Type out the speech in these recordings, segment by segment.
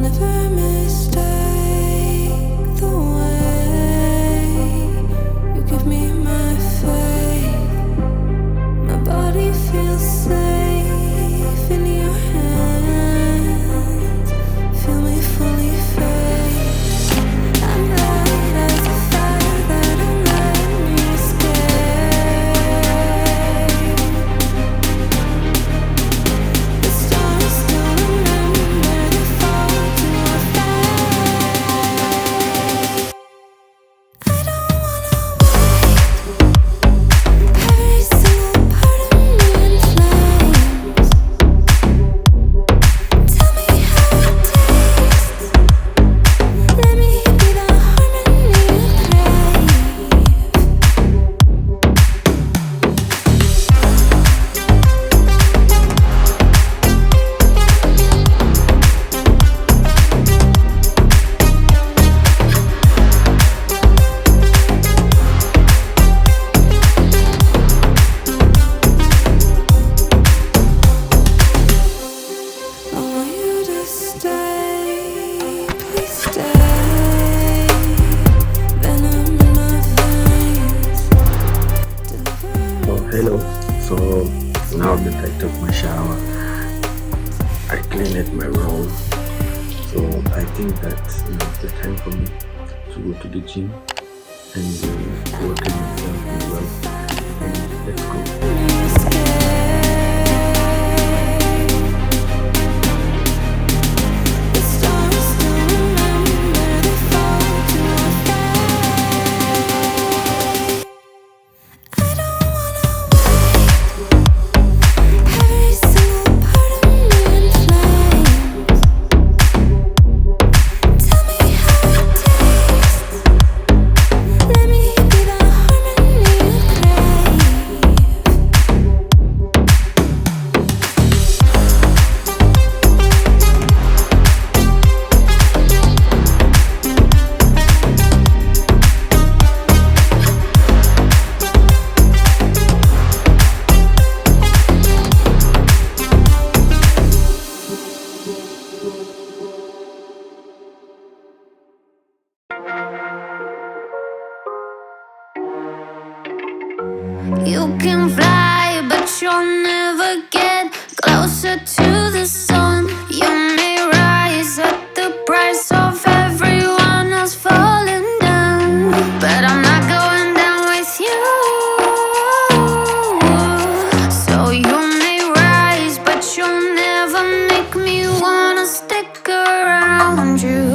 never mistake the way you give me my faith. My body feels safe in your hands. Feel me fully fade. I'm light as a fire that don't let me escape. The stars still remember the fall to our fate. I don't wanna wait. Every single part of me in flames. Tell me how it tastes. Let me be the harmony you crave. I want you to stay, please stay. Venom in my veins. Oh, hello. So now that I took my shower, I cleaned my room. So I think that it's time for me to go to the gym and work on myself as well. And let's go. The stars still remember the fall to our fate. I don't wanna wait. Every single part of me in flames. Tell me how it tastes. Let me be the harmony you crave. You can fly, but you'll never get closer to the sun. You may rise at the price of everyone else falling down, but I'm not going down with you. So you may rise, but you'll never make me wanna stick around you.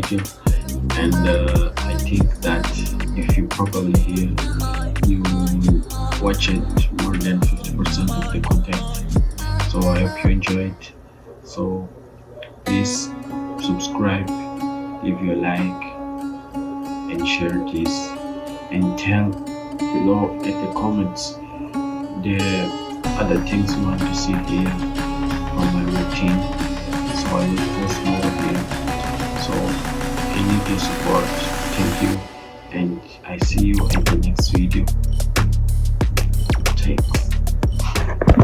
video, and I think that if you properly hear, you will watch it more than 50% of the content. So I hope you enjoy it. So please subscribe, leave your like, and share this, and tell below at the comments the other things you want to see here from my routine, so I will post more here. So I need your support. Thank you, and I see you in the next video.